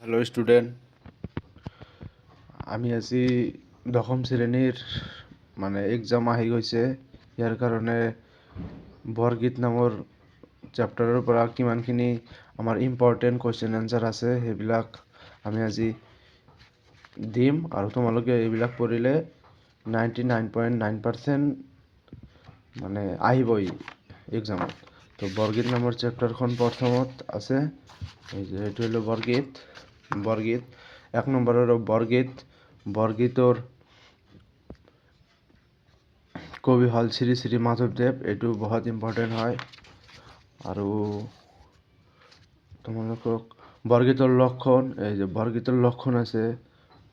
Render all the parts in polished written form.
Hello student, আমি আজি দশম শ্ৰেণীৰ এক্সাম আহি গৈছে। ইয়াৰ কাৰণে বৰগীত নামৰ চেপ্টাৰৰ পৰা কিমানখিনি আমাৰ ইম্পৰ্টেণ্ট কুৱেশ্যন এনচাৰ আছে সেইবিলাক আমি আজি দিম আৰু তোমালোকে এইবিলাক পঢ়িলে 99.9% আহিবই এক্সামত। তো বৰগীত নামৰ চেপ্টাৰখন প্ৰথমত আছে, এইটো হলো বৰগীত। এক নম্বৰৰ বৰগীতৰ কবি হল শ্ৰী শ্ৰী মাধৱদেৱ। এইটো বহুত ইম্পৰ্টেণ্ট হয়। আৰু তোমালোকক বৰগীতৰ লক্ষণ, এই যে বৰগীতৰ লক্ষণ আছে,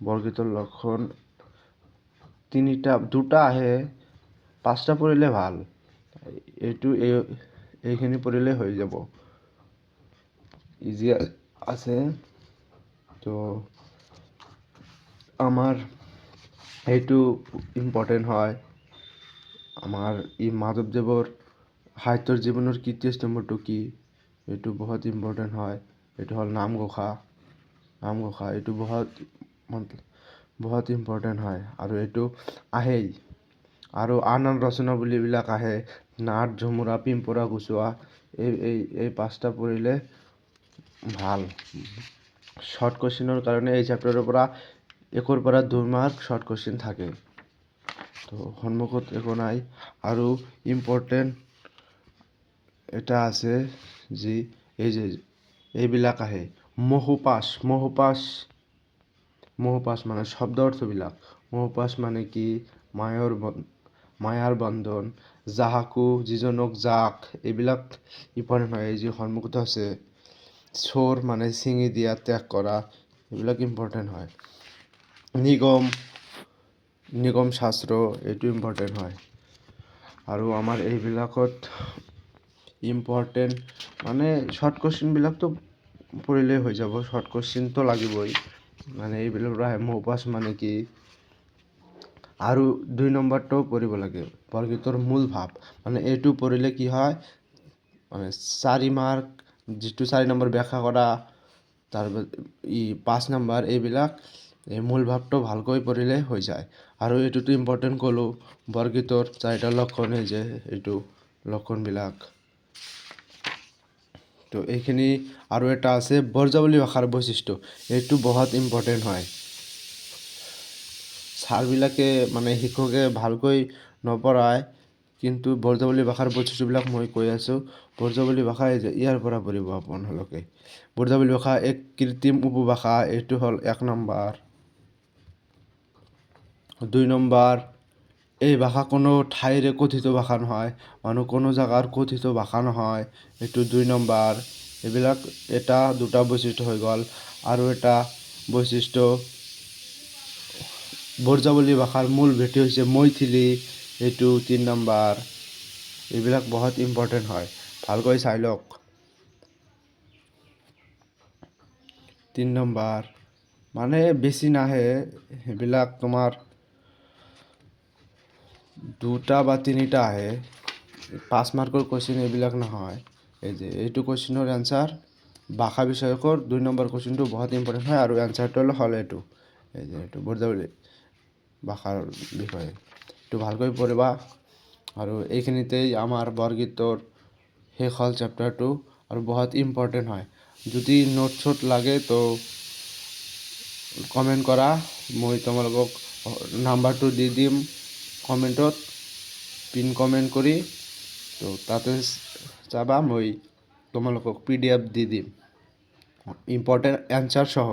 বৰগীতৰ লক্ষণ দুটা আহে, 5টা পঢ়িলে ভাল। এইখিনি পঢ়িলে হৈ যাব, ইজি আছে। তো আমাৰ এইটো ইম্পৰ্টেণ্ট হয়। আমাৰ মাধৱদেৱৰ সাহিত্যৰ জীৱনৰ কীৰ্তি স্তম্ভটো কি, এইটো বহুত ইম্পৰ্টেণ্ট হয়। এইটো হ'ল নামঘোষা। এইটো বহুত ইম্পৰ্টেণ্ট হয় আৰু এইটো আহেই। আৰু আন ৰচনাৱলীবিলাক আহে, নাট, ঝুমুৰা, পিম্পৰা, গুচোৱা। এই 5টা পঢ়িলে ভাল। শৰ্ট কুৱেশ্যনৰ কাৰণে এই চেপ্টাৰৰ পৰা 1ৰ পৰা 2 মাৰ্ক শৰ্ট কুৱেশ্যন থাকে। তো সন্মুখত একো নাই। আৰু ইম্পৰ্টেণ্ট এটা আছে যি এইবিলাক আহে, মহুপাশ মানে শব্দ অৰ্থবিলাক। মহুপাশ মানে কি? মায়াৰ বন্ধন, যাহাকু যিজনক যাক, এইবিলাক ইম্পৰ্টেণ্ট হয়। এই যি সন্মুখত আছে, চোৰ মানে ছিঙি দিয়া, ত্যাগ কৰা, এইবিলাক ইম্পৰ্টেণ্ট হয়। নিগম শাস্ত্ৰ, এইটো ইম্পৰ্টেণ্ট হয়। আৰু আমাৰ এইবিলাকত ইম্পৰ্টেণ্ট শৰ্ট কুৱেশ্যনবিলাকতো পঢ়িলেই হৈ যাব। শৰ্ট কুৱেশ্যনটো লাগিবই। এইবিলাকৰ পৰা মহুপাশ মানে কি, আৰু 2 নম্বৰটোও পঢ়িব লাগে, বৰগীতৰ মূল ভাৱ। এইটো পঢ়িলে কি হয়, 4 মাৰ্ক, যিটো 4 নম্বৰ ব্যাখ্যা কৰা, তাৰপিছত 5 নম্বৰ, এইবিলাক এই মূল ভাৱটো ভালকৈ পঢ়িলে হৈ যায়। আৰু এইটোতো ইম্পৰ্টেণ্ট ক'লোঁ, বৰগীতৰ 4টা লক্ষণ, যে এইটো লক্ষণবিলাক। তো এইখিনি। আৰু এটা আছে ব্ৰজাৱলী ভাষাৰ বৈশিষ্ট্য। এইটো বহুত ইম্পৰ্টেণ্ট হয়। ছাৰবিলাকে শিক্ষকে ভালকৈ নপঢ়ায়, কিন্তু ব্ৰজাৱলী ভাষাৰ বৈশিষ্ট্যবিলাক মই কৈ আছোঁ। ব্ৰজাৱলী ভাষা ইয়াৰ পৰা পঢ়িব আপোনালোকে। ব্ৰজাৱলী ভাষা এক কৃত্ৰিম উপভাষা। এইটো হ'ল 1 নম্বৰ। 2 নম্বৰ, এই ভাষা কোনো ঠাইৰে কথিত ভাষা নহয়, কোনো জেগাৰ কথিত ভাষা নহয়। এইটো 2 নম্বৰ। এইবিলাক 2টা বৈশিষ্ট্য হৈ গ'ল। আৰু এটা বৈশিষ্ট্য, ব্ৰজাৱলী ভাষাৰ মূল ভেটি হৈছে মৈথিলী। এইটো 3 নম্বৰ। এইবিলাক বহুত ইম্পৰ্টেণ্ট হয়, ভালকৈ চাই লওক। 3 নম্বৰ বেছি নাহে, সেইবিলাক তোমাৰ 2টা বা 3টা আহে। 5 মাৰ্কৰ কুৱেশ্যন এইবিলাক নহয়। এইটো কুৱেশ্যনৰ এনচাৰ ভাষা বিষয়কৰ 2 নম্বৰ কুৱেশ্যনটো বহুত ইম্পৰ্টেণ্ট হয়। আৰু এনচাৰটো হ'ল এইটো ব্ৰজাৱলী ভাষাৰ বিষয়ে। এইটো ভালকৈ পঢ়িবা। আৰু এইখিনিতেই আমাৰ বৰগীতৰ শেষ হ'ল চেপ্টাৰটো, আৰু বহুত ইম্পৰ্টেণ্ট হয়। যদি নোট লাগে তো কমেণ্ট কৰা, মই তোমালোকক নাম্বাৰটো দি দিম কমেণ্টত, পিন কমেণ্ট কৰি। তো তাতে চাবা, মই তোমালোকক PDF দি দিম ইম্পৰ্টেণ্ট এনচাৰ সহ।